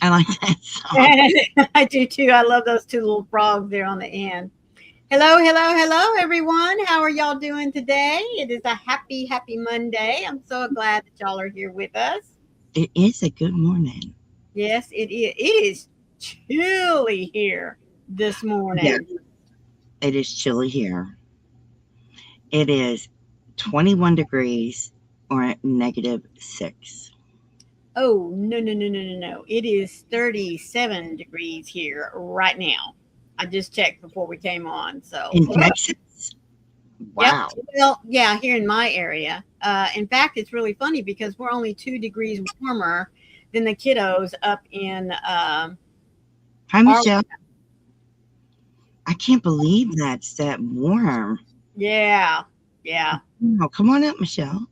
I like that song. I do too. I love those two little frogs there on the end. Hello, hello, hello, everyone. How are y'all doing today? It is a happy, happy Monday. I'm so glad that y'all are here with us. It is a good morning. Yes, it is. It is chilly here this Yeah, morning. it is chilly here. It is 21 degrees or -6. Oh, no, no, no, no, no, no. It is 37 degrees here right now. I just checked before we came on. So, In Texas? yep. Wow. Well, yeah, here in my area. In fact, it's really funny because we're only 2 degrees warmer than the kiddos up in Hi, our. Michelle. I can't believe that's that warm. Yeah, yeah. Oh, come on up, Michelle.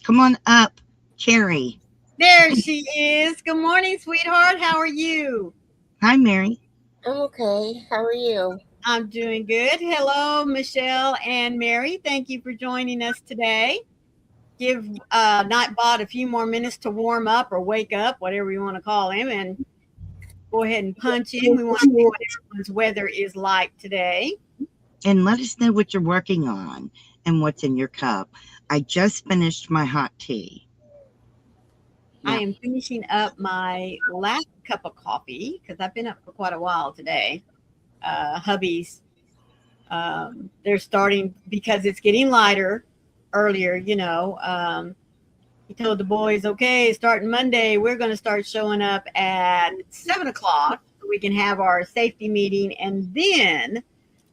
Come on up, Carrie. There she is. Good morning, sweetheart. How are you? Hi, Mary. I'm okay. How are you? I'm doing good. Hello, Michelle and Mary. Thank you for joining us today. Give Nightbot a few more minutes to warm up or wake up, whatever you want to call him, and go ahead and punch in. We want to see what everyone's weather is like today. And let us know what you're working on and what's in your cup. I just finished my hot tea. I Now, am finishing up my last cup of coffee because I've been up for quite a while today. Hubby's, they're starting because it's getting lighter earlier, he told the boys, okay, starting Monday, we're going to start showing up at 7 o'clock so we can have our safety meeting. And then,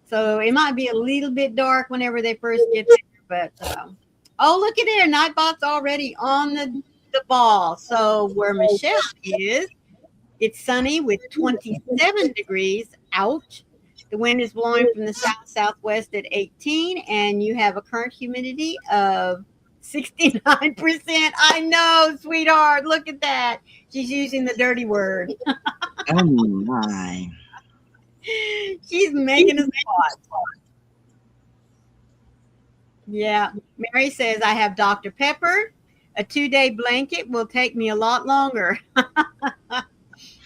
so it might be a little bit dark whenever they first get there, but oh, look at there. Nightbot's already on the ball. So where Michelle is, it's sunny with 27 degrees out. The wind is blowing from the south southwest at 18, and you have a current humidity of 69%. I know, sweetheart. Look at that. She's using the dirty word. oh my. She's making a spot. Yeah. Mary says, I have Dr. Pepper. A 2-day blanket will take me a lot longer.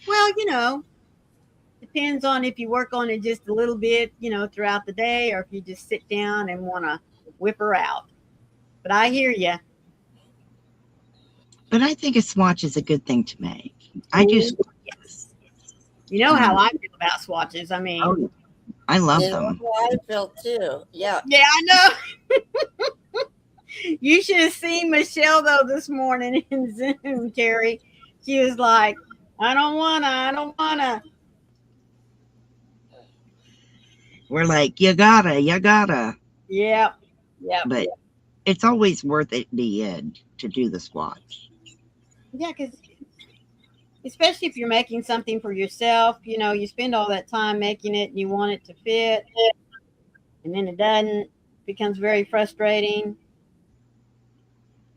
Well, depends on if you work on it just a little bit, throughout the day, or if you just sit down and want to whip her out. But I hear you. But I think a swatch is a good thing to make. I do Ooh, swatches. yes. You know how I feel about swatches. I mean, Oh, I love You know them. how I feel too. Yeah. yeah, I know. You should have seen Michelle though this morning in Zoom, Carrie. She was like, I don't wanna. We're like, you gotta, you gotta. Yep, yep. But it's always worth it in the end to do the swatch. Yeah, because especially if you're making something for yourself, you spend all that time making it and you want it to fit, and then it doesn't, becomes very frustrating.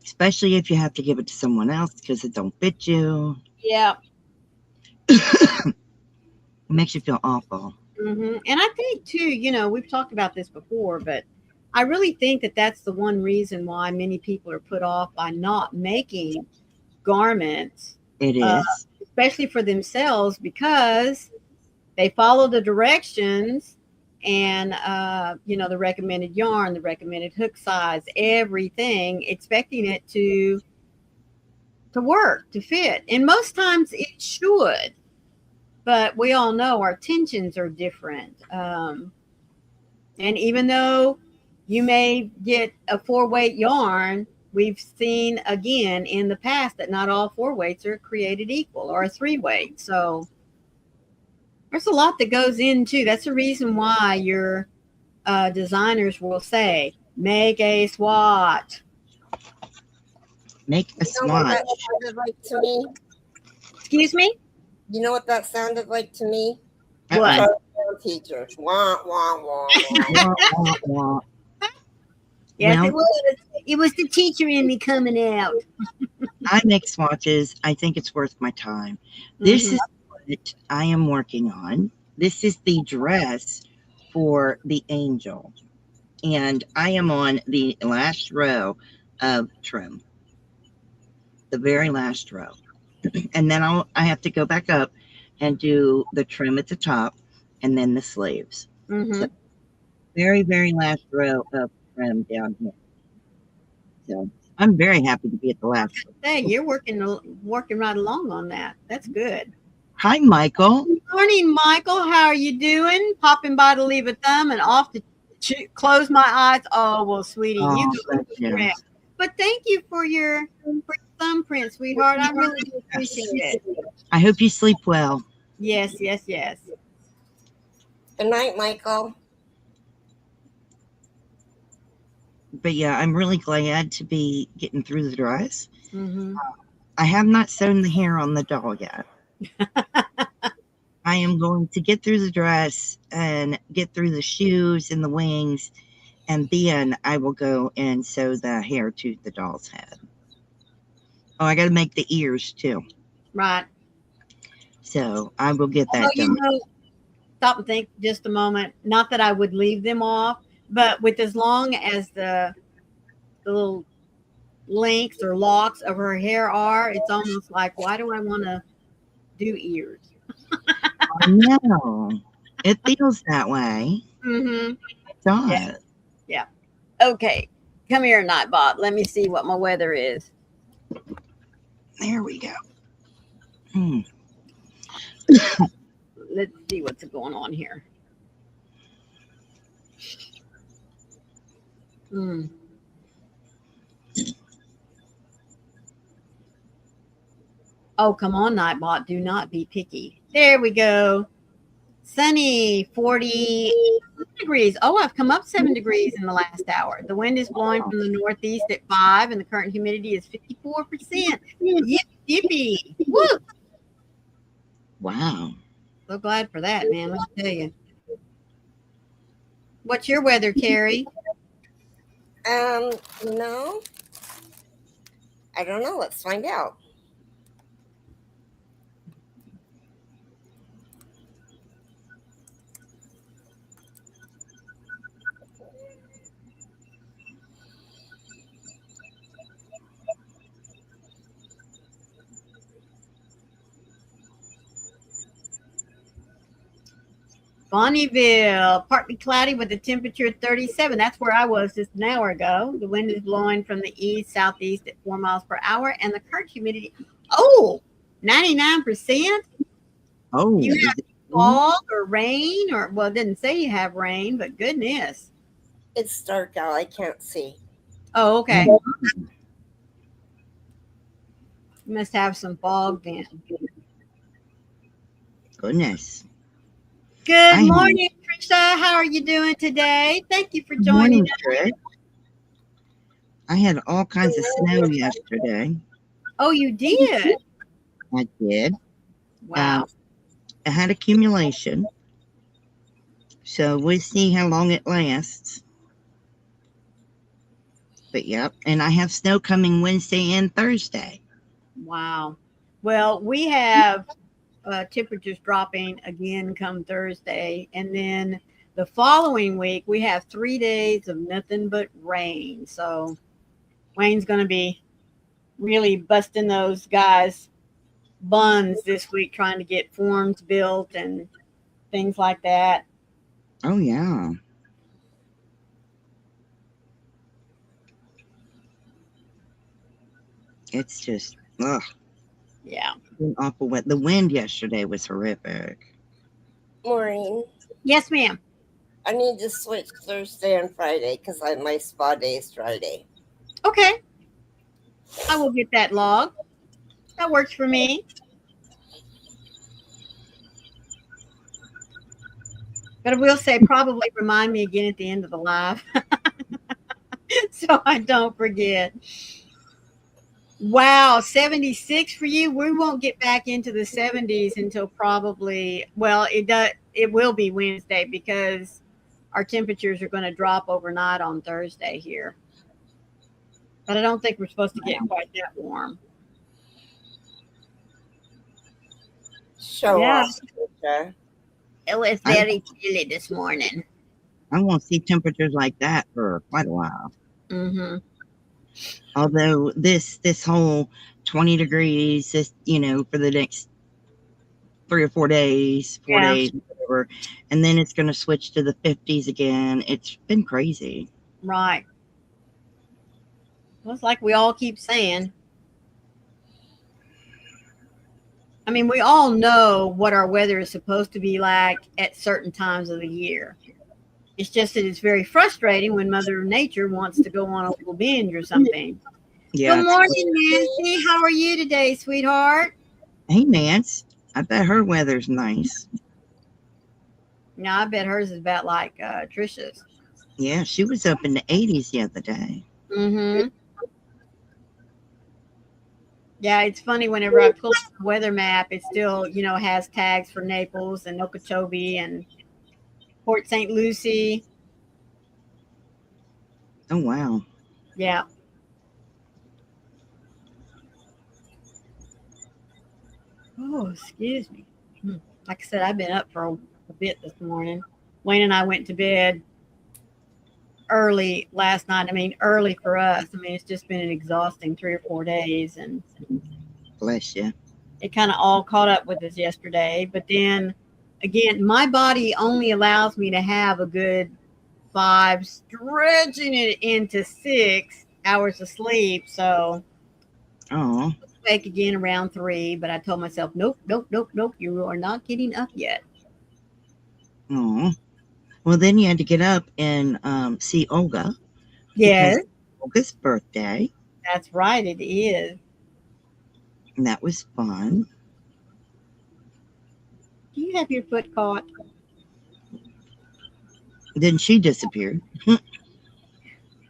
Especially if you have to give it to someone else because it don't fit you. Yeah. It makes you feel awful. And I think too, we've talked about this before, but I really think that that's the one reason why many people are put off by not making garments, It uh, is. especially for themselves, because they follow the directions and the recommended yarn, the recommended hook size, everything, expecting it to work, to fit. And most times it should, but we all know our tensions are different. And even though you may get a 4-weight yarn, we've seen again in the past that not all 4-weights are created equal, or a 3-weight. So there's a lot that goes into. That's the reason why your designers will say, make a swatch. Make a You know what swatch. that sounded like to me? Excuse me? You know what that sounded like to me? What? Uh-oh. Teacher. Wah, wah, wah, wah. Wah, wah, wah. Yes, Well, it was. It was the teacher in me coming out. I make swatches. I think it's worth my time. This Mhm. is what I am working on. This is the dress for the angel. And I am on the last row of trim, the very last row. And then I have to go back up and do the trim at the top and then the sleeves. Mm-hmm. So very, very last row of trim down here. So I'm very happy to be at the last row. Hey, you're working right along on that. That's good. Hi, Michael. Morning, Michael. How are you doing? Popping by to leave a thumb and off to close my eyes. Oh, well, sweetie, you Oh, go bless you. correct. But thank you for your thumbprint, sweetheart. I really do appreciate it. I hope you sleep well. Yes, yes, yes. Good night, Michael. But yeah, I'm really glad to be getting through the dress. Mm-hmm. I have not sewn the hair on the doll yet. I am going to get through the dress and get through the shoes and the wings, and then I will go and sew the hair to the doll's head. Oh, I got to make the ears too. Right. So I will get Oh, that you done. know, stop and think just a moment. Not that I would leave them off, but with as long as the little lengths or locks of her hair are, it's almost like, why do I want to do ears? I know. It feels that way. Mm-hmm. It does. Yeah. Okay. Come here, Nightbot. Let me see what my weather is. There we go. Hmm. Let's see what's going on here. Hmm. Oh, come on, Nightbot. Do not be picky. There we go. Sunny, 40 degrees. Oh, I've come up 7 degrees in the last hour. The wind is blowing from the northeast at 5, and the current humidity is 54%. Yippee. Woo! Wow. So glad for that, man. Let me tell you. What's your weather, Carrie? You know, I don't know. Let's find out. Bonneville, partly cloudy with a temperature of 37. That's where I was just an hour ago. The wind is blowing from the east, southeast at 4 miles per hour, and the current humidity, 99%. Oh, You is have it- fog or rain, or, well, it didn't say you have rain, but goodness. It's dark out. I can't see. Oh, okay. You must have some fog then. goodness. Good I- morning, Trisha. How are you doing today? Thank you for Good joining morning, us. Trish. I had all kinds of snow yesterday. Oh, you did? I did. Wow. I had accumulation. So we'll see how long it lasts. But yep. And I have snow coming Wednesday and Thursday. Wow. Well, we have temperatures dropping again come Thursday. And then the following week, we have 3 days of nothing but rain. So Wayne's going to be really busting those guys' buns this week, trying to get forms built and things like that. Oh, yeah. It's just, ugh, Yeah. awful wet. The wind yesterday was horrific. Maureen, Yes, ma'am. I need to switch Thursday and Friday because my spa day is Friday. Okay. I will get that log. That works for me. But I will say, probably remind me again at the end of the live so I don't forget. Wow, 76 for you. We won't get back into the 70s until probably, well, it will be Wednesday because our temperatures are going to drop overnight on Thursday here. But I don't think we're supposed to get quite that warm. Show Yeah. off, Trisha. It was very chilly this morning. I won't see temperatures like that for quite a while. Mm-hmm. Although this whole 20 degrees, this, for the next 3 or 4 days, 4 days, whatever. And then it's going to switch to the 50s again. It's been crazy. Right. Well, it's like we all keep saying. I mean, we all know what our weather is supposed to be like at certain times of the year. It's just that it's very frustrating when Mother Nature wants to go on a little binge or something. Yeah. Good morning, Nancy. How are you today, sweetheart? Hey, Nance. I bet her weather's nice. No, I bet hers is about like Trisha's. Yeah, she was up in the 80s the other day. Mm-hmm. Yeah, it's funny whenever I pull up the weather map, it still, has tags for Naples and Okeechobee and Port St. Lucie. Oh, wow. Yeah. Oh, excuse me. Like I said, I've been up for a bit this morning. Wayne and I went to bed early last night. I mean, early for us. I mean, it's just been an exhausting 3 or 4 days, and Bless you. it kind of all caught up with us yesterday. But then again, my body only allows me to have a good 5, stretching it into 6 hours of sleep. So Oh. wake again around 3, but I told myself, nope, you are not getting up yet. Oh. Well, then you had to get up and see Olga. Yes, Because Olga's birthday. that's right, it is. And that was fun. Do you have your foot caught? Then she disappeared.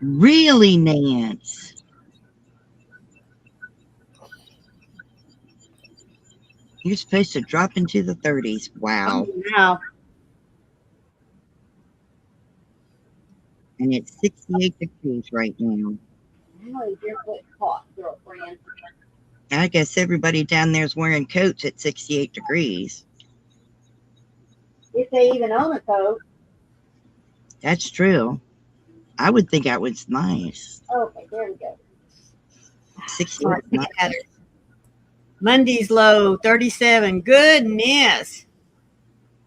Really, Nance? You're supposed to drop into the 30s. Wow. Oh, wow. And it's 68 degrees right now. How is your foot caught, girlfriend? I guess everybody down there is wearing coats at 68 degrees. If they even own a coat. That's true. I would think that was nice. Okay, there we go. 68. All right, Monday's low, 37. Goodness.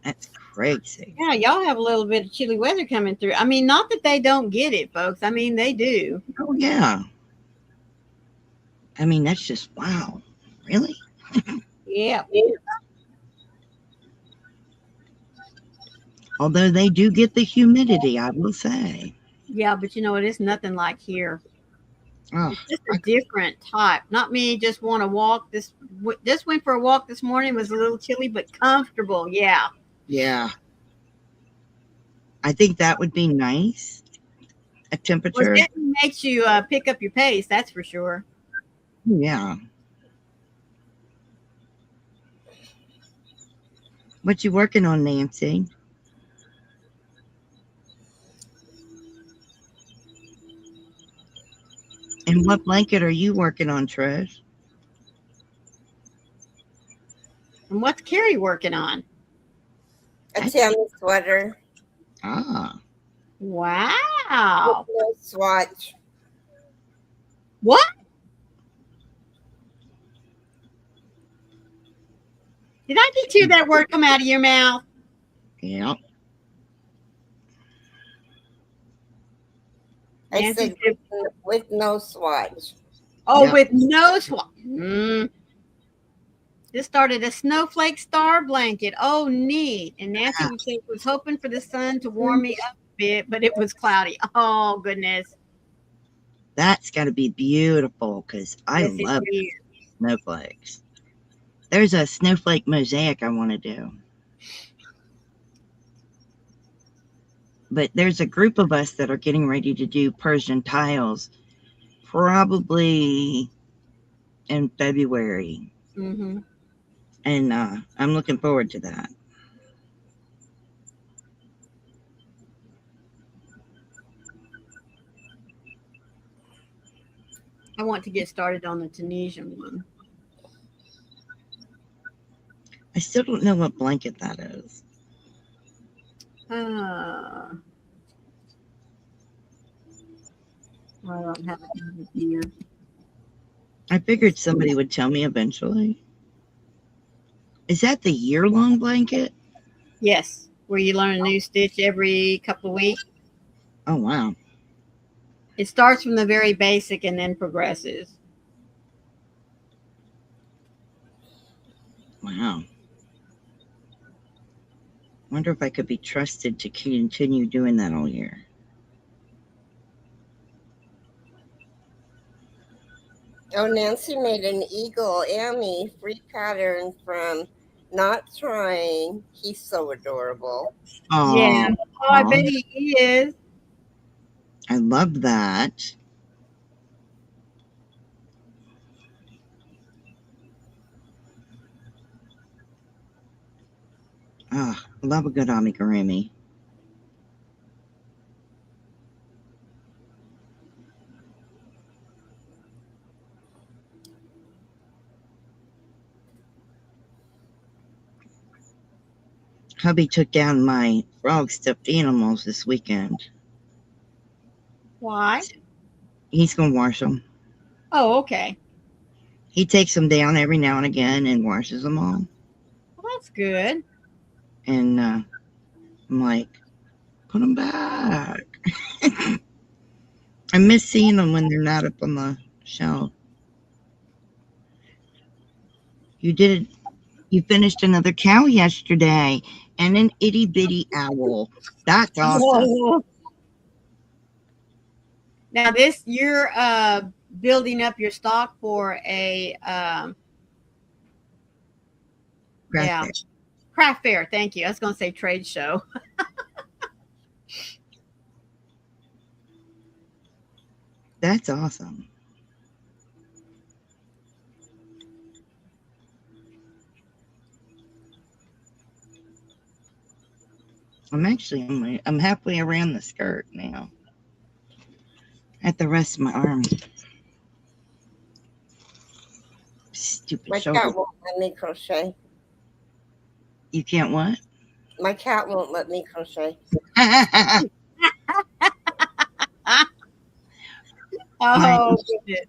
That's crazy. Yeah, y'all have a little bit of chilly weather coming through. I mean, not that they don't get it, folks. I mean, they do. Oh, yeah. I mean, that's just wow. Really? Yeah. Although they do get the humidity, I will say. Yeah, but it is nothing like here. Oh, It's just a different type. Not me. Just want to walk. Just went for a walk this morning. It was a little chilly, but comfortable. Yeah. yeah. I think that would be nice. A temperature. Well, it makes you pick up your pace. That's for sure. Yeah. What you working on, Nancy? And what blanket are you working on, Trish? And what's Carrie working on? A tammy sweater. Ah. Wow. With no swatch. What? Did I just hear that word come out of your mouth? Yeah. I said with no swatch. Oh, Yep. with no swatch. This started a snowflake star blanket. Oh, neat. And Nancy was hoping for the sun to warm me up a bit, but it was cloudy. Oh, goodness. That's got to be beautiful because I love snowflakes. There's a snowflake mosaic I want to do. But there's a group of us that are getting ready to do Persian tiles probably in February. Mm-hmm. And I'm looking forward to that. I want to get started on the Tunisian one. I still don't know what blanket that is. I don't have it here. I figured somebody would tell me eventually. Is that the year-long blanket? Yes, where you learn a new stitch every couple of weeks. Oh, wow. It starts from the very basic and then progresses. Wow. Wonder if I could be trusted to continue doing that all year. Oh, Nancy made an Eagle Amy free pattern from Not Trying. He's so adorable. Yeah. Oh, Oh, I bet he is. I love that. Oh, I love a good amigurumi. Hubby took down my frog stuffed animals this weekend. Why? He's going to wash them. Oh, okay. He takes them down every now and again and washes them all. Well, that's good. And I'm like, put them back. I miss seeing them when they're not up on the shelf. You finished another cow yesterday and an itty bitty owl. That's awesome. Whoa. Now you're building up your stock for a craft fair. Thank you. I was going to say trade show. That's awesome. I'm halfway around the skirt now. At the rest of my arm. Stupid My shoulder. cat won't let me crochet. You can't what? My cat won't let me crochet. Oh, goodness.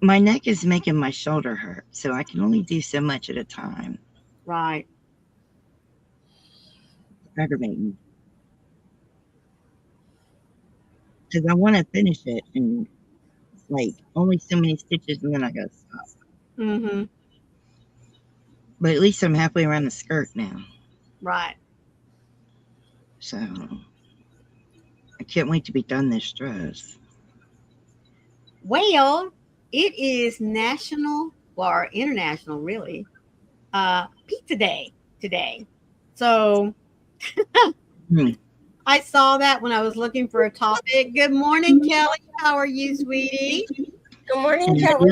My neck is making my shoulder hurt, so I can only do so much at a time. Right. Aggravating. Because I want to finish it, and it's like only so many stitches, and then I gotta stop. Mm-hmm. But at least I'm halfway around the skirt now. Right. So I can't wait to be done this dress. Well, it is national or international, really, pizza day today. So I saw that when I was looking for a topic. Good morning, Kelly. How are you, sweetie? Good morning, Kelly.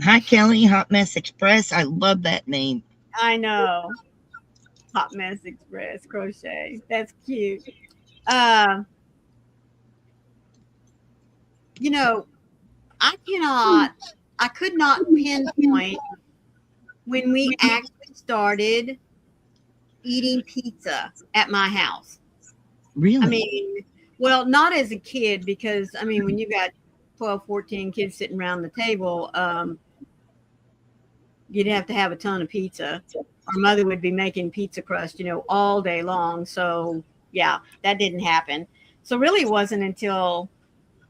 Hi, Kelly. Hot Mess Express. I love that name. I know. Hot Mess Express Crochet. That's cute. You know, I could not pinpoint when we actually started eating pizza at my house. Really? I mean, well, not as a kid, because I mean, when you got 12, 14 kids sitting around the table, you'd have to have a ton of pizza. Our mother would be making pizza crust, all day long. So yeah, that didn't happen. So really it wasn't until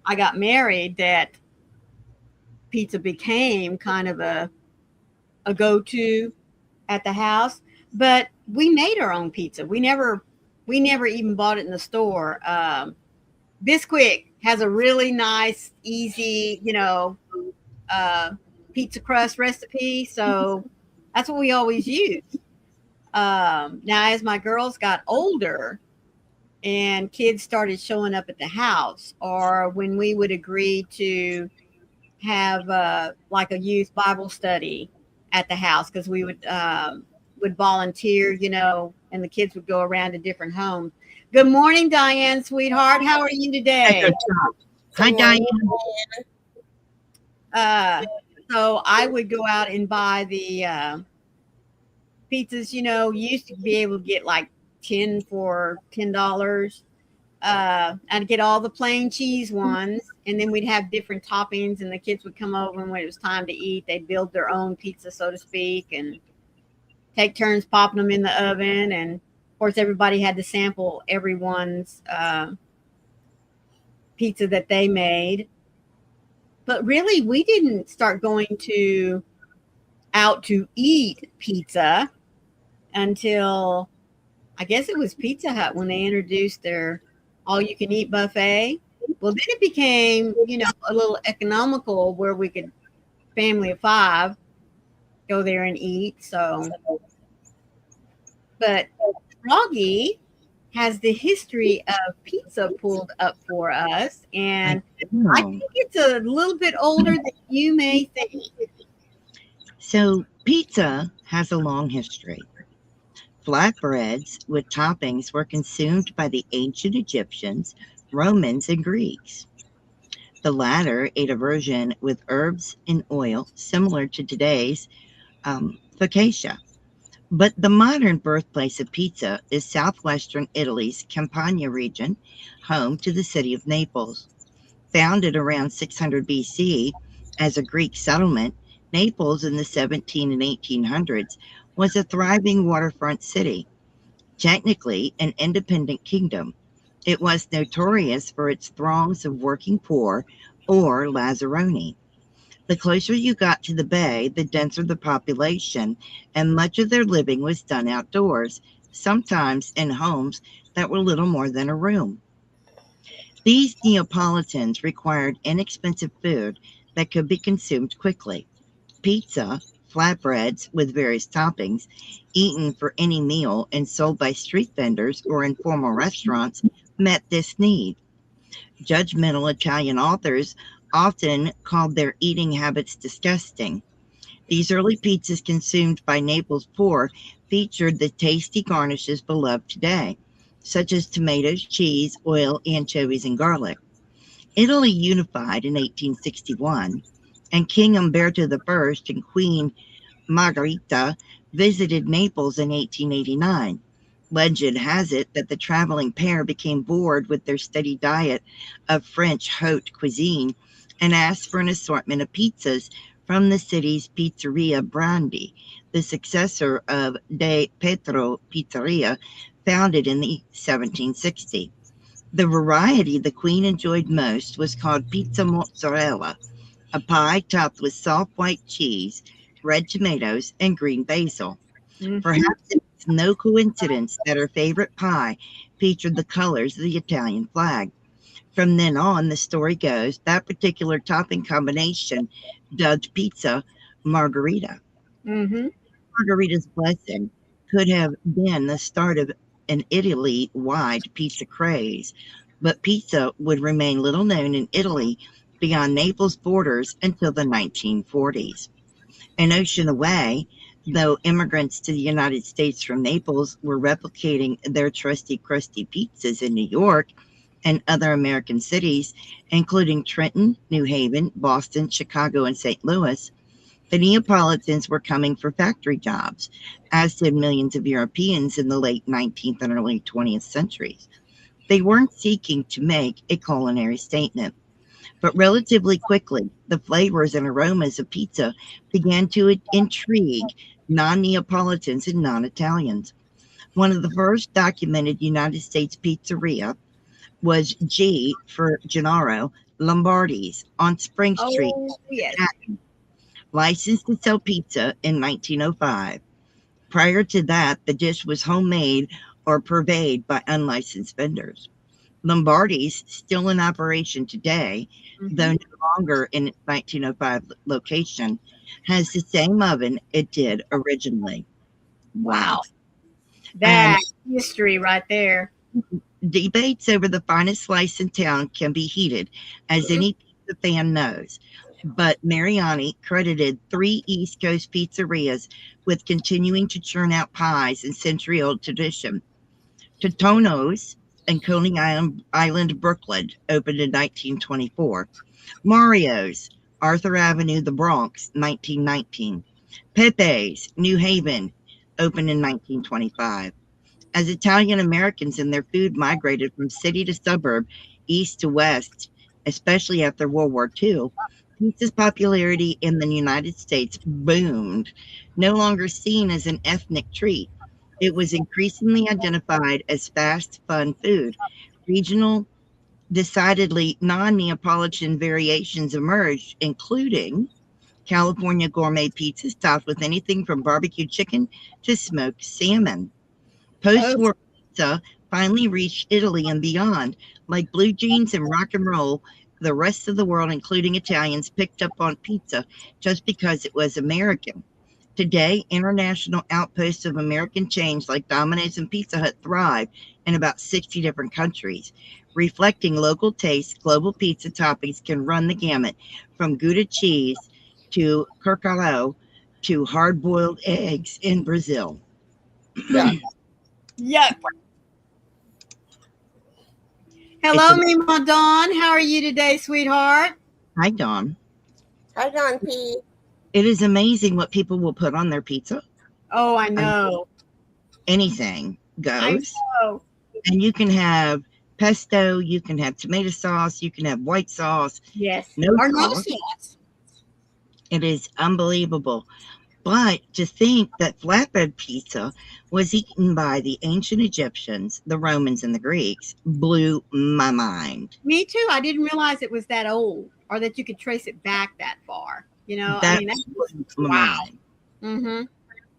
I got married that pizza became kind of a go-to at the house. But we made our own pizza. We never even bought it in the store. Bisquick has a really nice, easy, pizza crust recipe. So that's what we always use. Now, as my girls got older and kids started showing up at the house, or when we would agree to have like a youth Bible study at the house, because we would volunteer, and the kids would go around to different homes. Good morning, Diane, sweetheart. How are you today? Hi, Diane. So I would go out and buy the pizzas. You used to be able to get like 10 for $10. I'd get all the plain cheese ones, and then we'd have different toppings, and the kids would come over, and when it was time to eat, they'd build their own pizza, so to speak, and take turns popping them in the oven. And of course, everybody had to sample everyone's pizza that they made. But really, we didn't start going out to eat pizza until, I guess it was Pizza Hut when they introduced their all-you-can-eat buffet. Well, then it became, a little economical where we could, family of 5, go there and eat. So, but Froggy has the history of pizza pulled up for us, and I think it's a little bit older than you may think. So pizza has a long history. Flatbreads with toppings were consumed by the ancient Egyptians, Romans, and Greeks. The latter ate a version with herbs and oil, similar to today's focaccia. But the modern birthplace of pizza is southwestern Italy's Campania region, home to the city of Naples. Founded around 600 BC as a Greek settlement, Naples in the 17 and 1800s was a thriving waterfront city. Technically an independent kingdom, it was notorious for its throngs of working poor or lazzaroni. The closer you got to the bay, the denser the population, and much of their living was done outdoors, sometimes in homes that were little more than a room. These Neapolitans required inexpensive food that could be consumed quickly. Pizza, flatbreads with various toppings, eaten for any meal and sold by street vendors or informal restaurants, met this need. Judgmental Italian authors often called their eating habits disgusting. These early pizzas consumed by Naples poor featured the tasty garnishes beloved today, such as tomatoes, cheese, oil, anchovies, and garlic. Italy unified in 1861, and King Umberto I and Queen Margherita visited Naples in 1889. Legend has it that the traveling pair became bored with their steady diet of French haute cuisine and asked for an assortment of pizzas from the city's Pizzeria Bronte, the successor of De Pietro Pizzeria, founded in the 1760. The variety the Queen enjoyed most was called pizza mozzarella, a pie topped with soft white cheese, red tomatoes, and green basil. Mhm. Perhaps it's no coincidence that her favorite pie featured the colors of the Italian flag. From then on, the story goes, that particular topping combination, dubbed pizza margherita. Mm-hmm. Margherita's blessing could have been the start of an Italy-wide pizza craze, but pizza would remain little known in Italy beyond Naples' borders until the 1940s. An ocean away, though immigrants to the United States from Naples were replicating their trusty crusty pizzas in New York and other American cities, including Trenton, New Haven, Boston, Chicago, and St. Louis, the Neapolitans were coming for factory jobs, as did millions of Europeans in the late 19th and early 20th centuries. They weren't seeking to make a culinary statement, but relatively quickly, the flavors and aromas of pizza began to intrigue non-Neapolitans and non-Italians. One of the first documented United States pizzeria was G for Gennaro Lombardi's on Spring Street, Oh, yes. Manhattan, licensed to sell pizza in 1905. Prior to that, the dish was homemade or purveyed by unlicensed vendors. Lombardi's, still in operation today, though no longer in its 1905 location, has the same oven it did originally. Wow. That history right there. Debates over the finest slice in town can be heated, as any pizza fan knows. But Mariani credited 3 East Coast pizzerias with continuing to churn out pies in century-old tradition. Totonno's in Coney Island, Brooklyn, opened in 1924. Mario's, Arthur Avenue, the Bronx, 1919. Pepe's, New Haven, opened in 1925. As Italian Americans and their food migrated from city to suburb, east to west, especially after World War II, pizza's popularity in the United States boomed. No longer seen as an ethnic treat, it was increasingly identified as fast, fun food. Regional, decidedly non Neapolitan variations emerged, including California gourmet pizzas topped with anything from barbecue chicken to smoked salmon. Oh, Post-war pizza finally reached Italy and beyond. Like blue jeans and rock and roll, the rest of the world, including Italians, picked up on pizza just because it was American. Today, international outposts of American chains like Domino's and Pizza Hut thrive in about 60 different countries. Reflecting local tastes, global pizza toppings can run the gamut from Gouda cheese to curcalao to hard-boiled eggs in Brazil. Yeah. yuck. It's Hello, a Mima Dawn. How are you today, sweetheart? Hi, Dawn. Hi, Don P. It is amazing what people will put on their pizza. Oh, I know. Anything I goes. know. And you can have pesto, you can have tomato sauce, you can have white sauce, Yes. no Or no sauce. sauce. It is unbelievable. But to think that flatbread pizza was eaten by the ancient Egyptians, the Romans, and the Greeks blew my mind. Me too. I didn't realize it was that old or that you could trace it back that far. You know, I That mean, blew my wow. mind.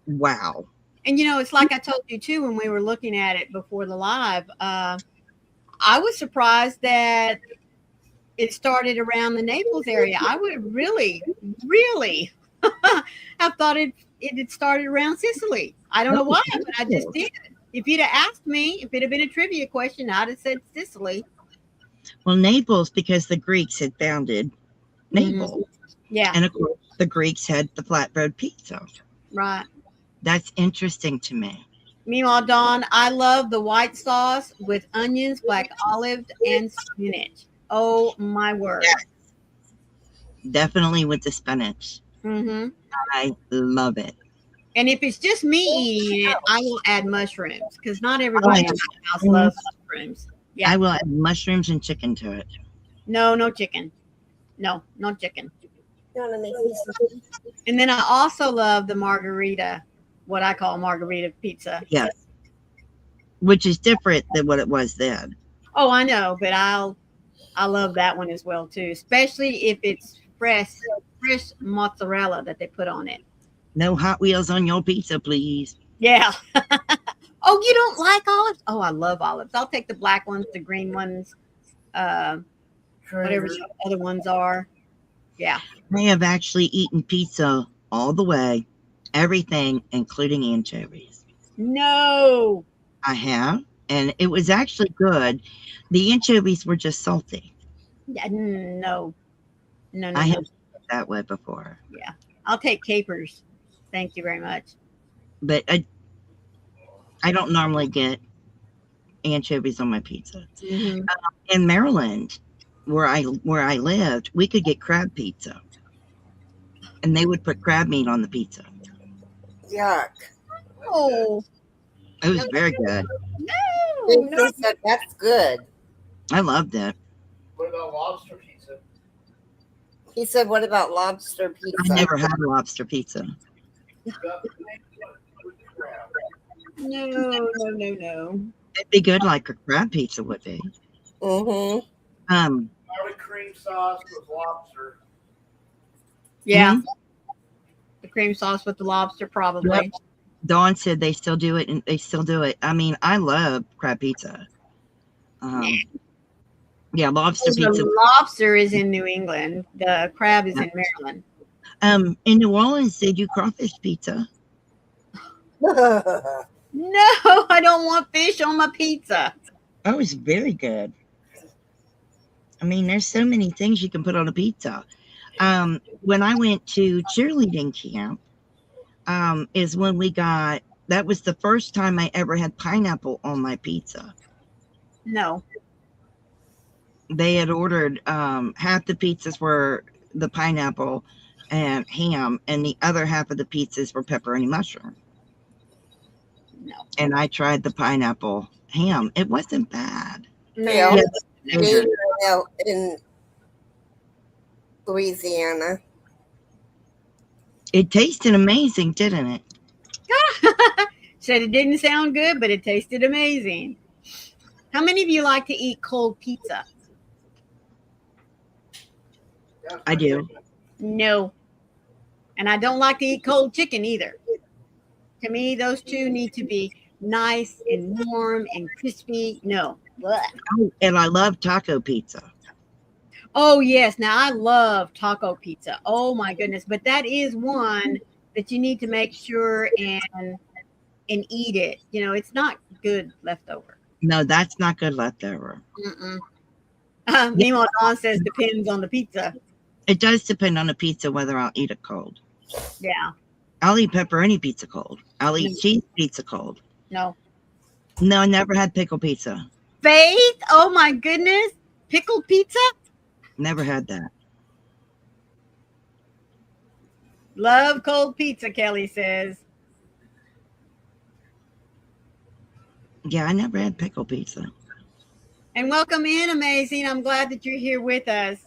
Mm-hmm. Wow. And, you know, it's like I told you too when we were looking at it before the live. I was surprised that it started around the Naples area. I would have really, really have thought it had started around Sicily. I don't know why, but I just did. If you'd have asked me, if it had been a trivia question, I'd have said Sicily. Well, Naples, because the Greeks had founded Naples. Yeah, And of course, the Greeks had the flatbread pizza. right. That's interesting to me. Meanwhile, Dawn, I love the white sauce with onions, black olive, and spinach. Oh my word! Definitely with the spinach. Mm-hmm. I love it. And if it's just me eating it, I will add mushrooms because not everybody in my house loves mushrooms. Yeah. I will add mushrooms and chicken to it. No, no chicken. No, no chicken. You want to make me some? And then I also love the margarita, what I call margarita pizza. Yes. Which is different than what it was then. Oh, I know, but I love that one as well too, especially if it's fresh mozzarella that they put on it. No Hot Wheels on your pizza, please. Yeah. Oh, you don't like olives? Oh, I love olives. I'll take the black ones, the green ones, whatever the other ones are. Yeah. I have actually eaten pizza all the way, everything, including anchovies. No. I have, and it was actually good. The anchovies were just salty. Yeah, no. No, no, I no. have done it that way before, Yeah. I'll take capers. Thank you very much. but I don't normally get anchovies on my pizza. Mm-hmm. In Maryland, where I lived, we could get crab pizza, and they would put crab meat on the pizza. Yuck. Oh, It was very good. no. They said that's good. I loved it. What about lobster pizza? He said, "What about lobster pizza?" I never had a lobster pizza. No. It'd be good like a crab pizza would be. Mm-hmm. Garlic cream sauce with lobster. Yeah. Mhm. The cream sauce with the lobster, probably. Yep. Dawn said they still do it, and they still do it. I mean, I love crab pizza. Yeah, lobster pizza. The lobster is in New England. The crab is in Maryland. In New Orleans, they do crawfish pizza. No, I don't want fish on my pizza. Oh, it's very good. I mean, there's so many things you can put on a pizza. When I went to cheerleading camp, is when that was the first time I ever had pineapple on my pizza. No. They had ordered half the pizzas were the pineapple and ham, and the other half of the pizzas were pepperoni mushroom. And I tried the pineapple ham. It wasn't bad. They No. all Yeah, made it in Louisiana. it tasted amazing, didn't it? Said it didn't sound good, but it tasted amazing. How many of you like to eat cold pizza? I do. No. And I don't like to eat cold chicken either. To me, those two need to be nice and warm and crispy. No. Blech. Oh, and I love taco pizza. Oh, yes. Now, I love taco pizza. Oh, my goodness. But that is one that you need to make sure and eat it. You know, it's not good leftover. No, that's not good leftover. Mm-mm. Meanwhile, Dawn says depends on the pizza. It does depend on the pizza whether I'll eat it cold. Yeah. I'll eat pepperoni pizza cold. I'll eat cheese pizza cold. No. No, I never had pickle pizza. Faith? Oh, my goodness. Pickled pizza? Never had that. Love cold pizza, Kelly says. Yeah, I never had pickle pizza. And welcome in, Amazing. I'm glad that you're here with us.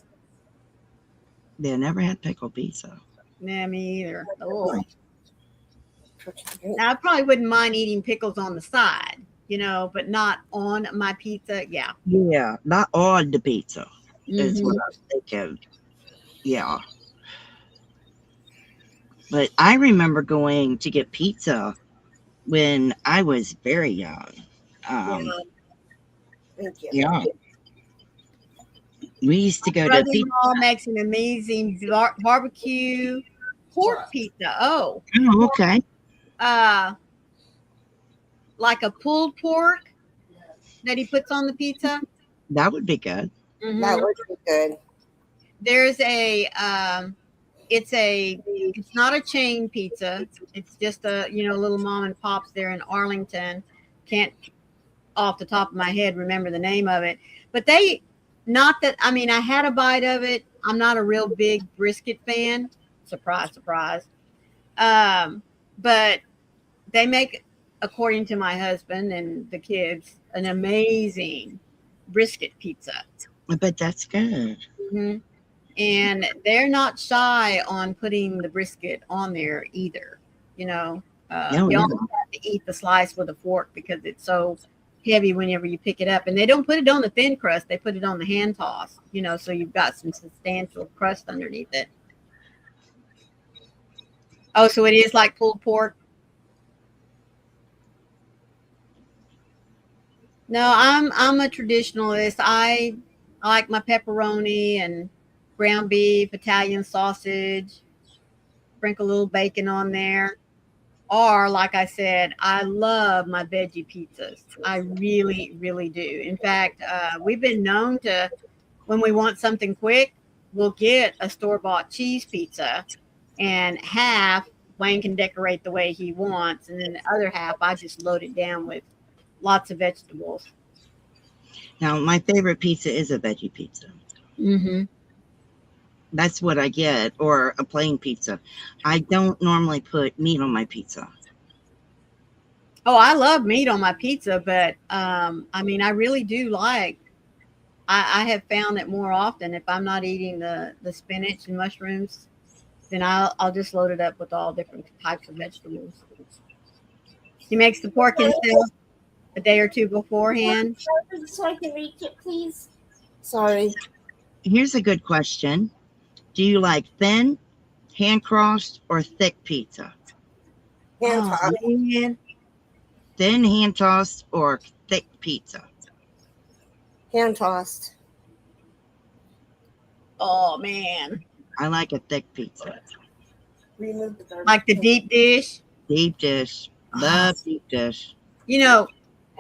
Yeah, never had pickle pizza. Nah, me either. Oh. Now, I probably wouldn't mind eating pickles on the side, you know, but not on my pizza. Yeah. Yeah, not on the pizza. Is Mhm. what I was thinking. Yeah. But I remember going to get pizza when I was very young. Thank you. Yeah. We used to go to pizza. Brother-in-law makes an amazing barbecue pork pizza. Oh, Oh, okay. like a pulled pork that he puts on the pizza. That would be good. Mhm. That would be good. There's a it's not a chain pizza. It's just a little mom and pops there in Arlington. Can't off the top of my head remember the name of it, but I had a bite of it. I'm not a real big brisket fan. Surprise, surprise. But they make, according to my husband and the kids, an amazing brisket pizza. I bet that's good. Mm-hmm. And they're not shy on putting the brisket on there either. You know, you almost have to eat the slice with a fork because it's so heavy whenever you pick it up. And they don't put it on the thin crust; they put it on the hand toss. You know, so you've got some substantial crust underneath it. Oh, so it is like pulled pork. No, I'm a traditionalist. I like my pepperoni and ground beef, Italian sausage, sprinkle a little bacon on there. Or, like I said, I love my veggie pizzas. I really, really do. In fact, we've been known to, when we want something quick, we'll get a store-bought cheese pizza, and half Wayne can decorate the way he wants, and then the other half I just load it down with lots of vegetables. Now, my favorite pizza is a veggie pizza. Mm-hmm. That's what I get, or a plain pizza. I don't normally put meat on my pizza. Oh, I love meat on my pizza, but I really do like. I have found that more often if I'm not eating the spinach and mushrooms, then I'll just load it up with all different types of vegetables. He makes the pork himself a day or two beforehand. So I can reach it, please. Sorry. Here's a good question. Do you like thin, hand-crossed, or thick pizza? Hand Oh, toss. man. Thin, hand-tossed, or thick pizza? Hand tossed. Oh, man. I like a thick pizza. Remove the garbage. Like the deep dish. Deep dish. Love deep dish. You know,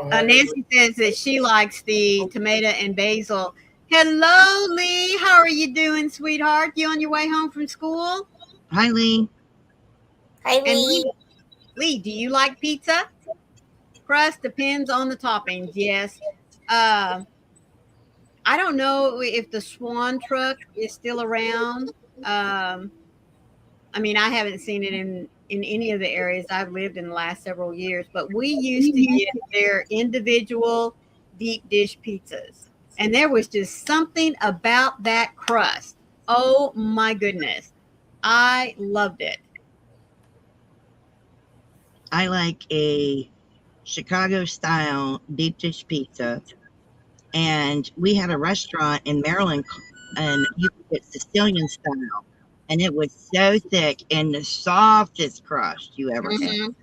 Nancy says that she likes the tomato and basil. Hello, Lee. How are you doing, sweetheart? You on your way home from school? Hi, Lee. Hi, And Lee. Lee, do you like pizza? Crust depends on the toppings. Yes. I don't know if the Swan truck is still around. I haven't seen it in any of the areas I've lived in the last several years, but we used to get their individual deep dish pizzas. And there was just something about that crust. Oh my goodness. I loved it. I like a Chicago style deep dish pizza. And we had a restaurant in Maryland, and you could get Sicilian style. And it was so thick and the softest crust you ever had. Mhm.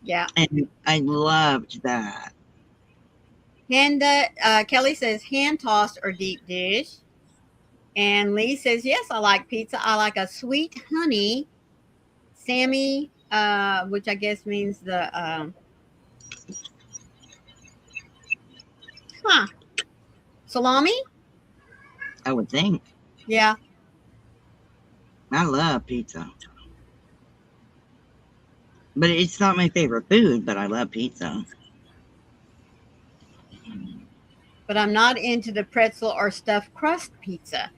Yeah. And I loved that. And Kelly says hand tossed or deep dish. And Lee says, yes, I like pizza. I like a sweet honey, Sammy, which I guess means the salami. I would think. Yeah. I love pizza. But it's not my favorite food, but I love pizza. But I'm not into the pretzel or stuffed crust pizza.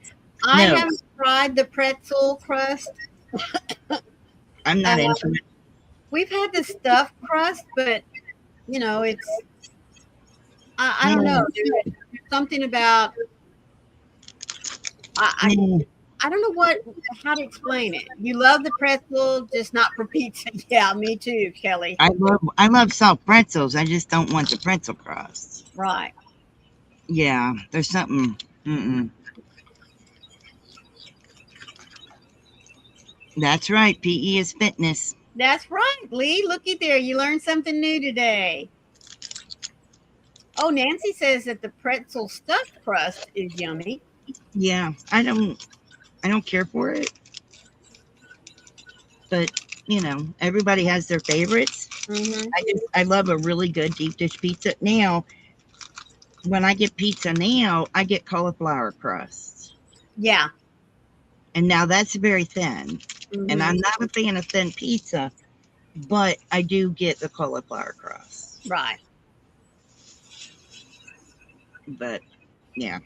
I No. haven't tried the pretzel crust. I'm not into it. We've had the stuffed crust, but you know, it's I don't know. There's something about I don't know how to explain it. You love the pretzel, just not for pizza. Yeah, me too, Kelly. I love soft pretzels. I just don't want the pretzel crust. Right. Yeah, there's something. That's right. PE is fitness. That's right, Lee. Looky there. You learned something new today. Oh, Nancy says that the pretzel stuffed crust is yummy. Yeah, I don't care for it. But, you know, everybody has their favorites. Mm-hmm. I love a really good deep dish pizza. Now, when I get pizza now, I get cauliflower crust. Yeah. And now that's very thin. Mm-hmm. And I'm not a fan of thin pizza, but I do get the cauliflower crust. Right. But, yeah.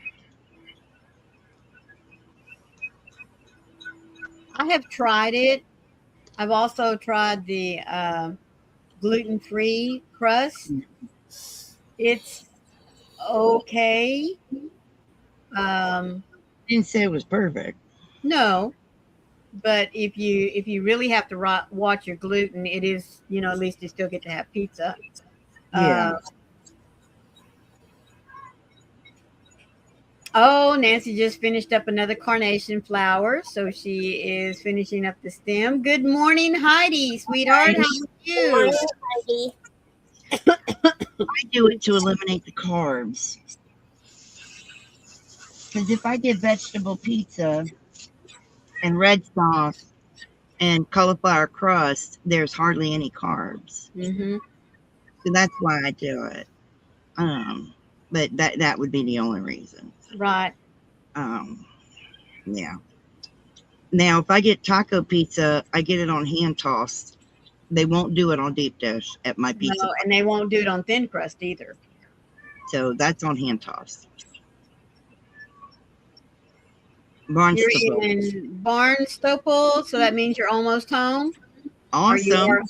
I have tried it. I've also tried the gluten-free crust. It's okay. Didn't say it was perfect. No, but if you really have to watch your gluten, it is, you know, at least you still get to have pizza. Yeah. Oh, Nancy just finished up another carnation flower, so she is finishing up the stem. Good morning, Heidi, sweetheart. How are you? Morning, Heidi. I do it to eliminate the carbs. Because if I get vegetable pizza and red sauce and cauliflower crust, there's hardly any carbs. Mm-hmm. So that's why I do it. But that would be the only reason. Right. Yeah. Now, if I get taco pizza, I get it on hand tossed. They won't do it on deep dish at my pizza. No, and they won't do it on thin crust either. So that's on hand tossed. You're in Barnstable, so that means you're almost home. Awesome.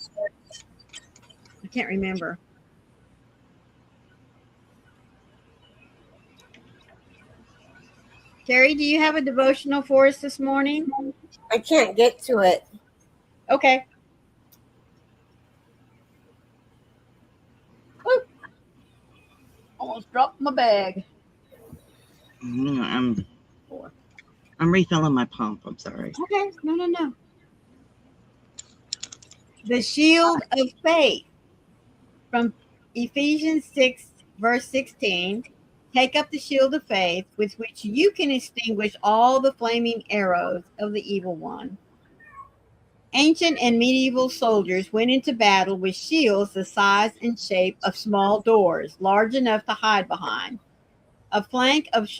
I can't remember. Carrie, do you have a devotional for us this morning? I can't get to it. Okay. Ooh. Almost dropped my bag. I'm refilling my pump. I'm sorry. Okay. No. The shield of faith from Ephesians 6, verse 16. Take up the shield of faith with which you can extinguish all the flaming arrows of the evil one. Ancient and medieval soldiers went into battle with shields the size and shape of small doors, large enough to hide behind. A flank of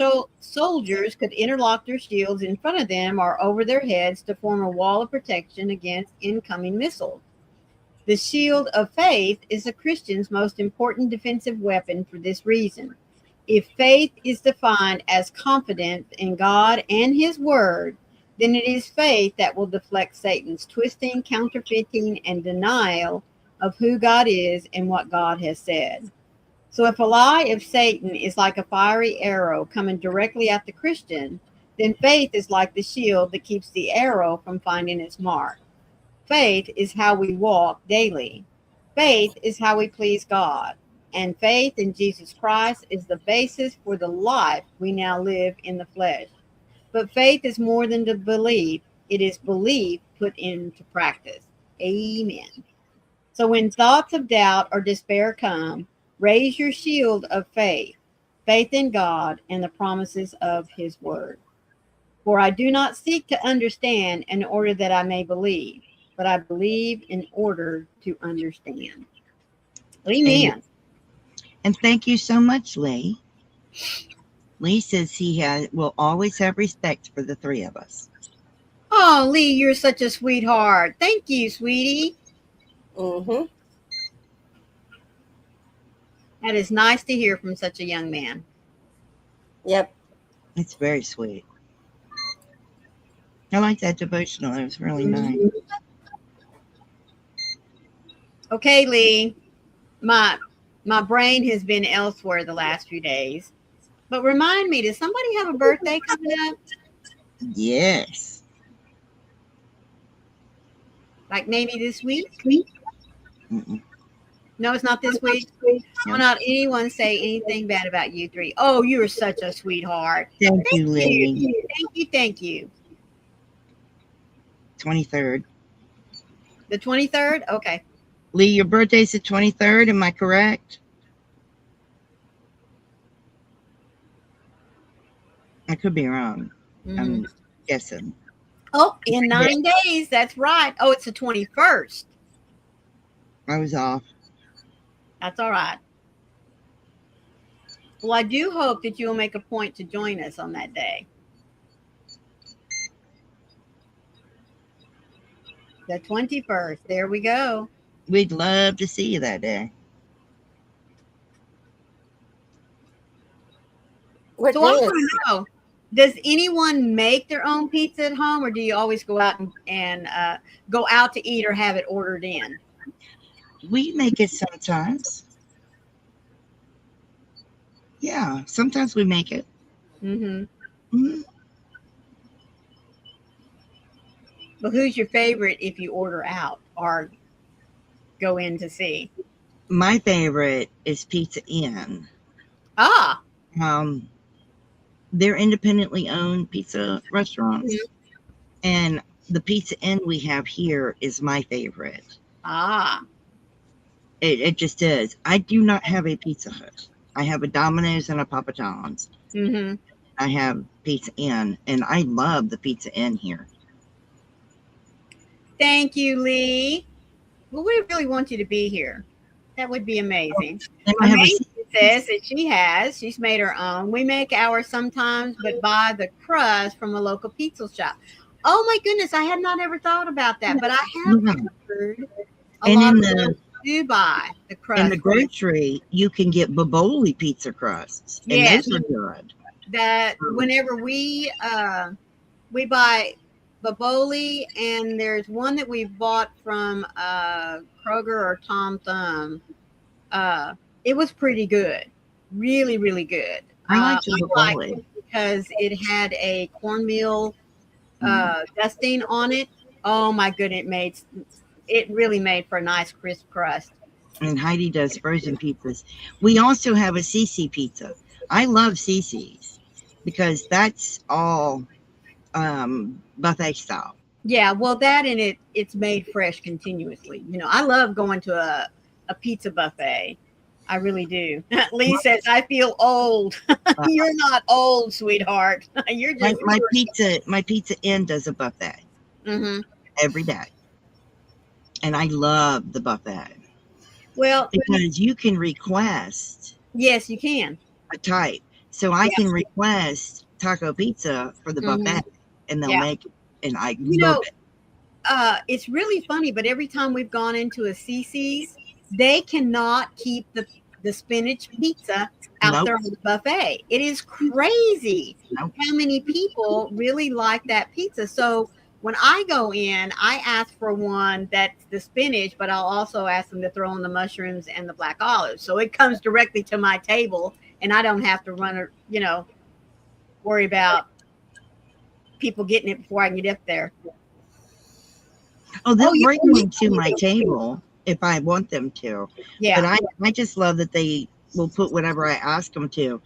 soldiers could interlock their shields in front of them or over their heads to form a wall of protection against incoming missiles. The shield of faith is a Christian's most important defensive weapon for this reason. If faith is defined as confidence in God and His Word, then it is faith that will deflect Satan's twisting, counterfeiting, and denial of who God is and what God has said. So if a lie of Satan is like a fiery arrow coming directly at the Christian, then faith is like the shield that keeps the arrow from finding its mark. Faith is how we walk daily. Faith is how we please God. And faith in Jesus Christ is the basis for the life we now live in the flesh. But faith is more than to believe. It is belief put into practice. Amen. So when thoughts of doubt or despair come, raise your shield of faith, faith in God and the promises of his word. For I do not seek to understand in order that I may believe, but I believe in order to understand. Amen. And thank you so much, Lee. Lee says he will always have respect for the three of us. Oh, Lee, you're such a sweetheart. Thank you, sweetie. Mm-hmm. That is nice to hear from such a young man. Yep. It's very sweet. I like that devotional. It was really nice. Okay, Lee. My brain has been elsewhere the last few days. But remind me, does somebody have a birthday coming up? Yes. Like maybe this week? Mm-mm. No, it's not this week. No. Will not anyone say anything bad about you three? Oh, you are such a sweetheart. Thank you, Lee. Thank you. 23rd. The 23rd? Okay. Lee, your birthday's the 23rd. Am I correct? I could be wrong. I'm guessing. Oh, in 9 days. That's right. Oh, it's the 21st. I was off. That's all right. Well, I do hope that you'll make a point to join us on that day. The 21st. There we go. We'd love to see you that day. What So I day want is to know, does anyone make their own pizza at home, or do you always go out and go out to eat or have it ordered in? We make it sometimes. Yeah, sometimes we make it. Mm-hmm. Well, who's your favorite if you order out or go in to see? My favorite is Pizza Inn. Ah. They're independently owned pizza restaurants. And the Pizza Inn we have here is my favorite. Ah. It just is. I do not have a Pizza Hut. I have a Domino's and a Papa John's. I have Pizza Inn, and I love the Pizza Inn here. Thank you, Lee. Well, we really want you to be here. That would be amazing. Amazing says that she's made her own. We make ours sometimes, but buy the crust from a local pizza shop. Oh my goodness, I had not ever thought about that, but I have heard a lot of people do buy the crust. In the grocery, you can get Boboli pizza crusts, and those are good. That whenever we buy Boboli, and there's one that we bought from Kroger or Tom Thumb. It was pretty good, really, really good. I like Boboli because it had a cornmeal dusting on it. Oh my goodness, it really made for a nice crisp crust. And Heidi does frozen pizzas. We also have a CC pizza. I love CC's because that's all buffet style. Yeah, well, that and it's made fresh continuously. You know, I love going to a pizza buffet. I really do. Lee says, I feel old. You're not old, sweetheart. You're just my Pizza Inn does a buffet every day. And I love the buffet. Well, because you can request. Yes, you can. A type. So I can request taco pizza for the buffet, and they'll make it. And I love it. It's really funny, but every time we've gone into a CC's, they cannot keep the spinach pizza out Nope. there on the buffet. It is crazy Nope. how many people really like that pizza. So when I go in, I ask for one that's the spinach, but I'll also ask them to throw in the mushrooms and the black olives. So it comes directly to my table, and I don't have to worry about people getting it before I can get up there. Oh, they'll yeah. bring them to my table if I want them to. Yeah. But I just love that they will put whatever I ask them to.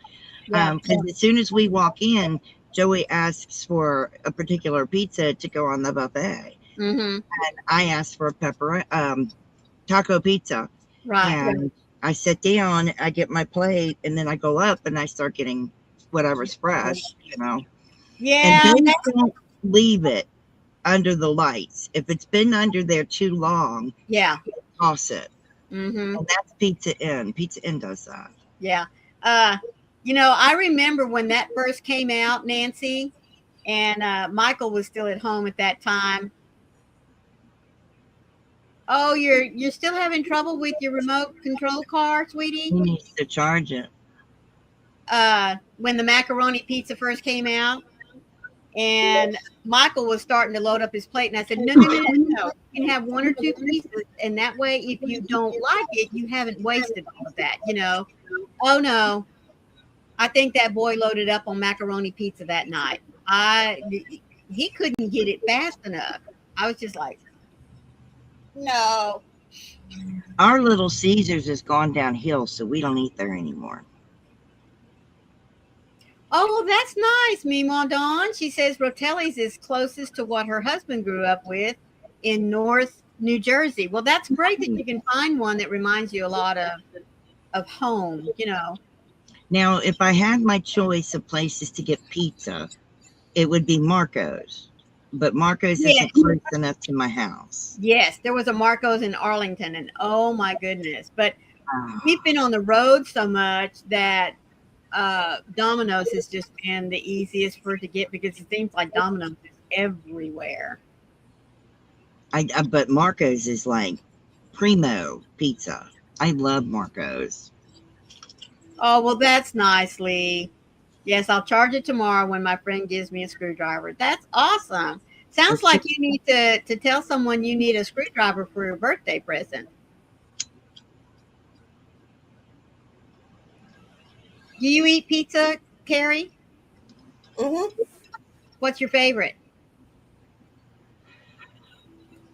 Yeah. Because as soon as we walk in, Joey asks for a particular pizza to go on the buffet. Mm-hmm. And I ask for a taco pizza. Right. And I sit down, I get my plate, and then I go up and I start getting whatever's fresh, you know. Yeah. And they don't leave it under the lights. If it's been under there too long, Yeah. toss it. Mm-hmm. And that's Pizza Inn. Pizza Inn does that. Yeah. I remember when that first came out, Nancy, and Michael was still at home at that time. Oh, you're still having trouble with your remote control car, sweetie? He needs to charge it. When the macaroni pizza first came out, and Michael was starting to load up his plate, and I said, no. You can have one or two pieces, and that way, if you don't like it, you haven't wasted all of that, you know. Oh, no. I think that boy loaded up on macaroni pizza that night. He couldn't get it fast enough. I was just like, no. Our Little Caesars has gone downhill, so we don't eat there anymore. Oh, well, that's nice, Mima Dawn. She says Rotelli's is closest to what her husband grew up with in North New Jersey. Well, that's great that you can find one that reminds you a lot of home, you know. Now, if I had my choice of places to get pizza, it would be Marco's. But Marco's isn't close enough to my house. Yes, there was a Marco's in Arlington, and oh my goodness. But we've been on the road so much that Domino's has just been the easiest for it to get, because it seems like Domino's is everywhere. But Marco's is like primo pizza. I love Marco's. Oh, well, that's nice, Lee. Yes, I'll charge it tomorrow when my friend gives me a screwdriver. That's awesome. Sounds like you need to tell someone you need a screwdriver for your birthday present. Do you eat pizza, Carrie? Mm-hmm. What's your favorite?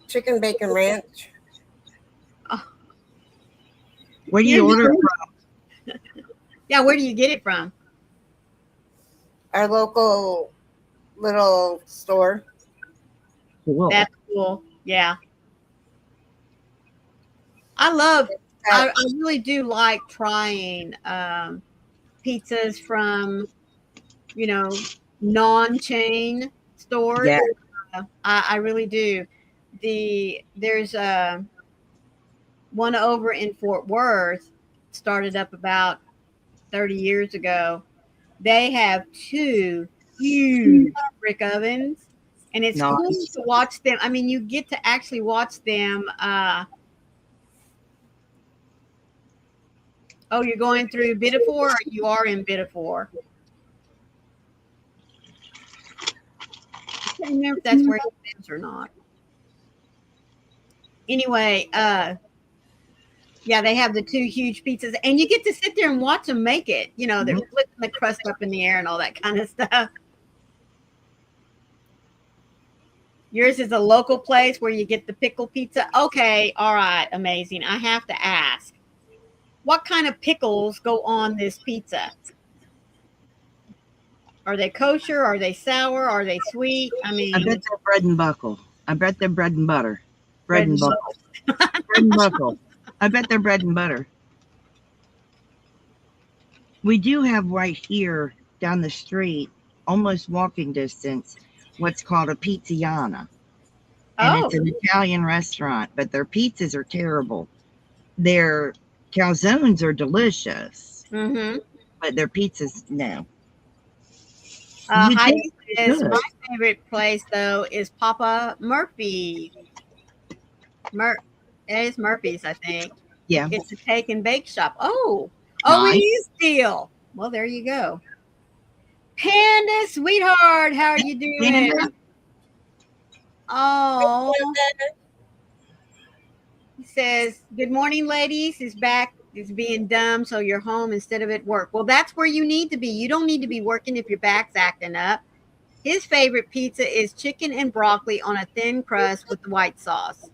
Chicken bacon ranch. Oh. Where do you order from? Yeah, where do you get it from? Our local little store. Cool. That's cool. Yeah. I really do like trying pizzas from, non-chain stores. Yeah. I really do. There's one over in Fort Worth, started up about 30 years ago. They have 2 huge brick ovens, and it's Nice. cool to watch them. I mean, you get to actually watch them. Oh, you're going through Biddeford, or you are in Biddeford? I can't remember if that's where it is or not. Anyway, yeah, they have the 2 huge pizzas, and you get to sit there and watch them make it. They're flipping the crust up in the air and all that kind of stuff. Yours is a local place where you get the pickle pizza. Okay, all right, amazing. I have to ask, what kind of pickles go on this pizza? Are they kosher? Are they sour? Are they sweet? I mean, I bet they're bread and buckle. I bet they're bread and butter. Bread and buckle. Bread and buckle. I bet they're bread and butter. We do have right here down the street, almost walking distance, what's called a pizziana. And it's an Italian restaurant, but their pizzas are terrible. Their calzones are delicious, but their pizzas, no. Heidi says, my favorite place, though, is Papa Murphy. It is Murphy's, I think. Yeah. It's a take and bake shop. Oh, it Nice. is Deal. Well, there you go. Panda, sweetheart, how are you doing? Panda? Oh, he says, "Good morning, ladies. His back is being dumb, so you're home instead of at work." Well, that's where you need to be. You don't need to be working if your back's acting up. His favorite pizza is chicken and broccoli on a thin crust with the white sauce.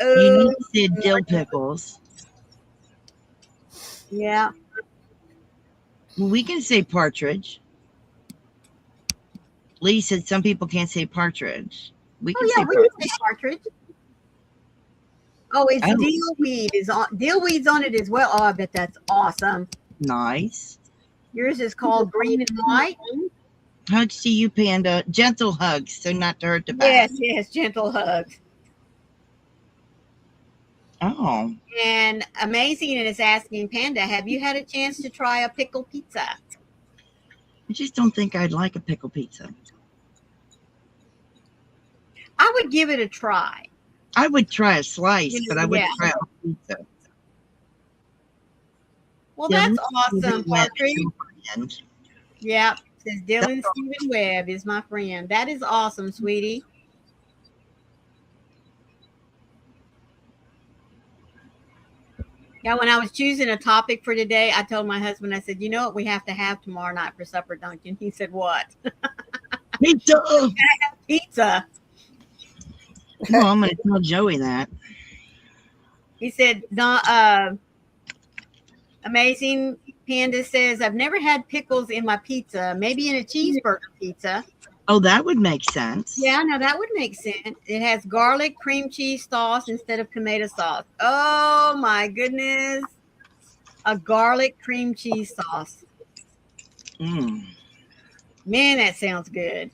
You need Oh, to say dill pickles. yeah. Well, we can say partridge. Lee said some people can't say partridge. We can Oh, yeah, say we can partridge. say partridge. Oh, it's Oh. dillweed is on. Dillweed's on it as well. Oh, I bet that's awesome. Nice. Yours is called green and white. Hugs to you, Panda. Gentle hugs, so not to hurt the back. Yes, yes, gentle hugs. Oh, And Amazing is asking Panda, have you had a chance to try a pickle pizza? I just don't think I'd like a pickle pizza. I would give it a try. I would try a slice, but I wouldn't Yeah. try a pizza. Well, Dylan that's awesome, Stephen Webb Partridge. is your friend. Yeah, says Dylan Stephen Webb is my friend. That is awesome, sweetie. Yeah, when I was choosing a topic for today, I told my husband, I said, you know what we have to have tomorrow night for supper, Duncan? He said, what? Pizza. Pizza. Well, I'm going to tell Joey that. He said, Amazing Panda says, I've never had pickles in my pizza, maybe in a cheeseburger pizza. Oh, that would make sense. Yeah, no, that would make sense. It has garlic cream cheese sauce instead of tomato sauce. Oh, my goodness. A garlic cream cheese sauce. Mm. Man, that sounds good.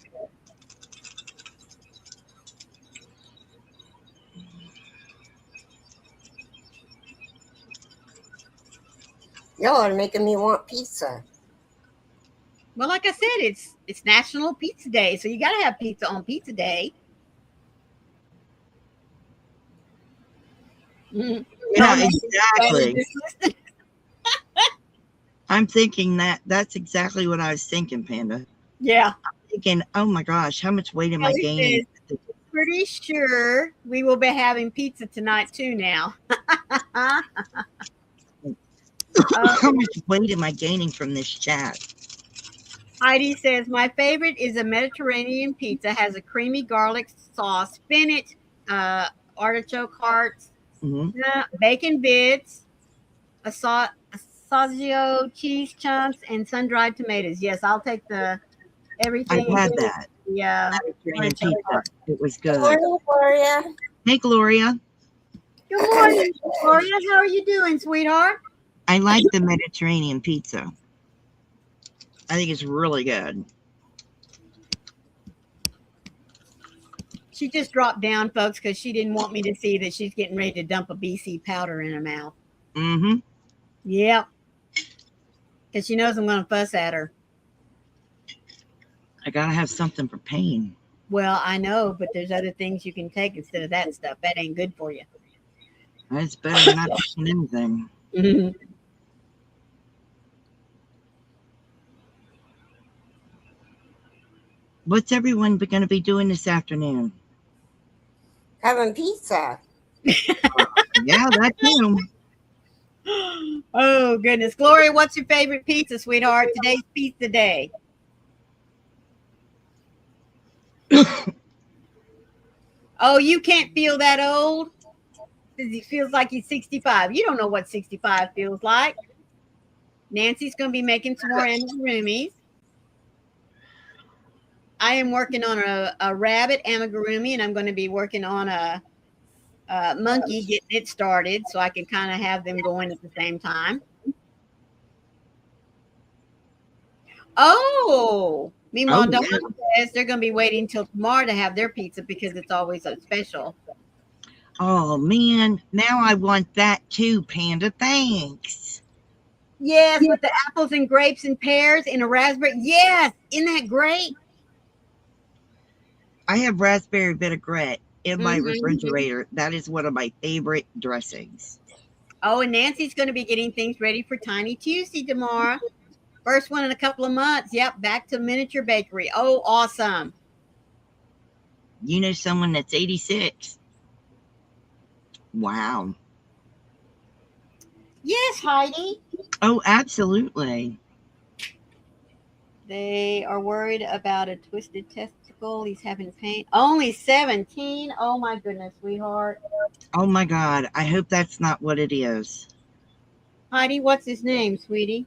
Y'all are making me want pizza. Well, like I said, it's National Pizza Day, so you got to have pizza on Pizza Day. Mm. Yeah, exactly. I'm thinking that's exactly what I was thinking, Panda. Yeah. Thinking, oh my gosh, how much weight am I Ellie gaining? says, pretty sure we will be having pizza tonight too now. How much weight am I gaining from this chat? Heidi says, my favorite is a Mediterranean pizza, has a creamy garlic sauce, spinach, artichoke hearts, bacon bits, a saggio cheese chunks, and sun-dried tomatoes. Yes, I'll take everything. I've had that. Yeah. Mediterranean pizza. It was good. Good morning, Gloria. Hey, Gloria. Good morning, Gloria. How are you doing, sweetheart? I like the Mediterranean pizza. I think it's really good. She just dropped down, folks, because she didn't want me to see that she's getting ready to dump a BC powder in her mouth. Mm-hmm. Yep. Because she knows I'm going to fuss at her. I gotta have something for pain. Well, I know, but there's other things you can take instead of that stuff. That ain't good for you. It's better than not taking anything. Mm-hmm. What's everyone going to be doing this afternoon? Having pizza. Yeah, that too. Oh, goodness. Gloria, what's your favorite pizza, sweetheart? Today's pizza day. Oh, you can't feel that old? Because he feels like he's 65. You don't know what 65 feels like. Nancy's going to be making some more amigurumis. I am working on a rabbit amigurumi, and I'm going to be working on a monkey, getting it started so I can kind of have them going at the same time. Oh, meanwhile, Dawn says they're going to be waiting until tomorrow to have their pizza because it's always a special. Oh, man. Now I want that too, Panda. Thanks. Yes, with the apples and grapes and pears and a raspberry. Yes, isn't that great? I have raspberry vinaigrette in my refrigerator. That is one of my favorite dressings. Oh, and Nancy's going to be getting things ready for Tiny Tuesday tomorrow. First one in a couple of months. Yep, back to miniature bakery. Oh, awesome. You know someone that's 86? Wow. Yes, Heidi. Oh, absolutely. They are worried about a twisted testicle. He's having pain. Only 17. Oh, my goodness, sweetheart. Oh my God. I hope that's not what it is. Heidi, what's his name, sweetie?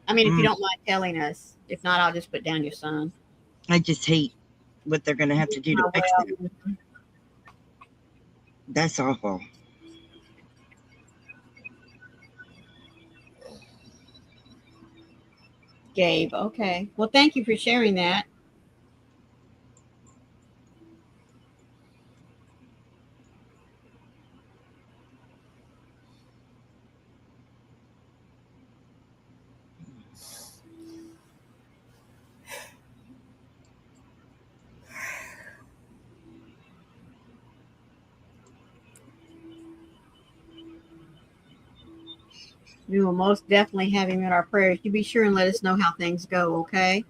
I mean, if you Mm, don't mind telling us. If not, I'll just put down your son. I just hate what they're going to have to do to Oh, fix well. it. That's awful. Gabe. Okay. Well, thank you for sharing that. We will most definitely have him in our prayers. You be sure and let us know how things go, okay?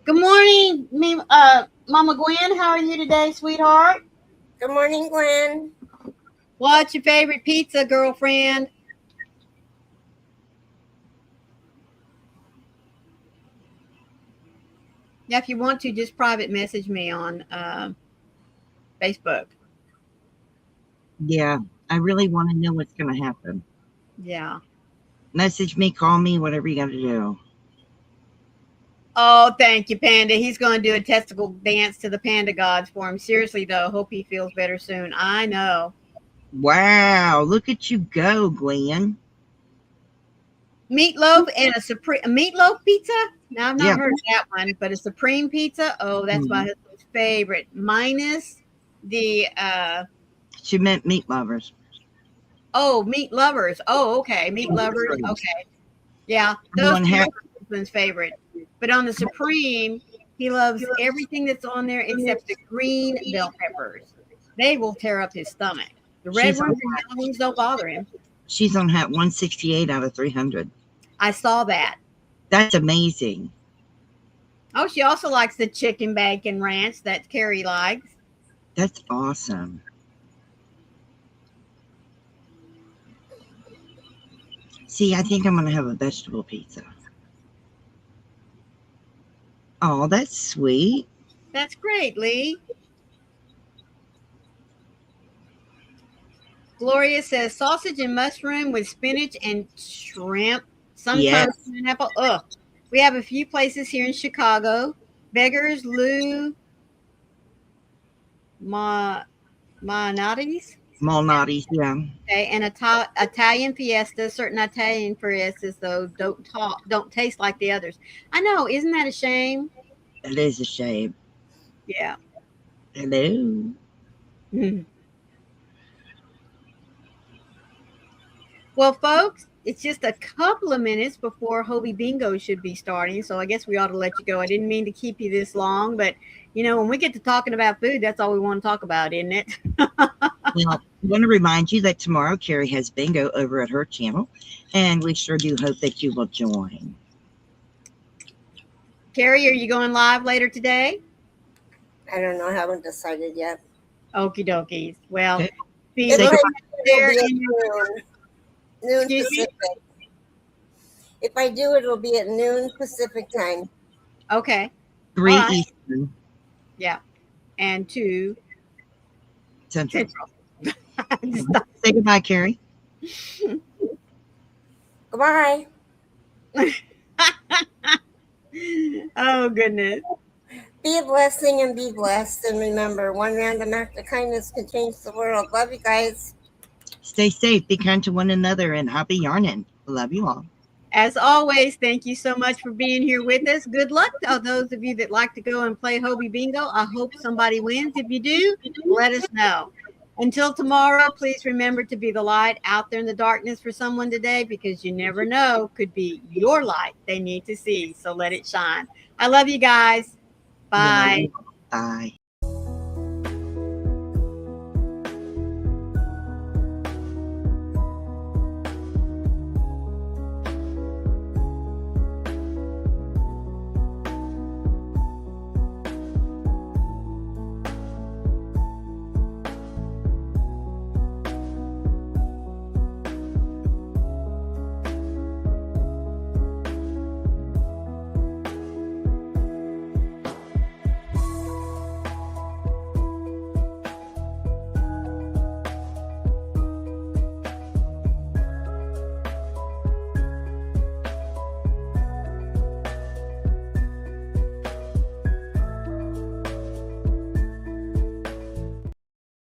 Good morning, Mama Gwen. How are you today, sweetheart? Good morning, Gwen. What's your favorite pizza, girlfriend? Yeah, if you want to, just private message me on Facebook. Yeah. I really want to know what's going to happen. Yeah. Message me, call me, whatever you got to do. Oh, thank you, Panda. He's going to do a testicle dance to the panda gods for him. Seriously, though, hope he feels better soon. I know. Wow. Look at you go, Gwen. Meatloaf and a meatloaf pizza. Now I've Yeah. not heard of that one, but a supreme pizza. Oh, that's my husband's favorite. Minus the She meant meat lovers. meat lovers. Oh, okay, meat lovers. Okay, yeah, those One two half. are my husband's favorite. But on the supreme, he loves everything that's on there except the green bell peppers. They will tear up his stomach. The red She's on, ones and yellow ones don't bother him. she's on hat 168 out of 300. I saw that. That's amazing. Oh, she also likes the chicken bacon ranch that Carrie likes. That's awesome. See, I think I'm going to have a vegetable pizza. Oh, that's sweet. That's great, Lee. Gloria says sausage and mushroom with spinach and shrimp. Sometimes Yes. pineapple. Ugh. We have a few places here in Chicago. Beggars, Lou, Manati's. Malnati's, yeah. Okay, and Italian Fiesta. Certain Italian fiestas, though, don't taste like the others. I know, isn't that a shame? It is a shame. Yeah. Hello. Well, folks, it's just a couple of minutes before Hobie Bingo should be starting, so I guess we ought to let you go. I didn't mean to keep you this long, but when we get to talking about food, that's all we want to talk about, isn't it? Well, I want to remind you that tomorrow Carrie has bingo over at her channel, and we sure do hope that you will join. Carrie, are you going live later today? I don't know. I haven't decided yet. Okie dokies. Well, Okay. If there I do, there it'll be in your, at noon Excuse me? Pacific. If I do, it'll be at noon Pacific time. okay. 3 All right. Eastern Yeah. And 2 Central. Central. Say goodbye, Carrie. Goodbye. Oh, goodness. Be a blessing and be blessed. And remember, one random act of kindness can change the world. Love you guys. Stay safe, be kind to one another, and happy yarning. Love you all. As always, thank you so much for being here with us. Good luck to those of you that like to go and play Hobie Bingo. I hope somebody wins. If you do, let us know. Until tomorrow, please remember to be the light out there in the darkness for someone today, because you never know, could be your light they need to see. So let it shine. I love you guys. Bye. Bye.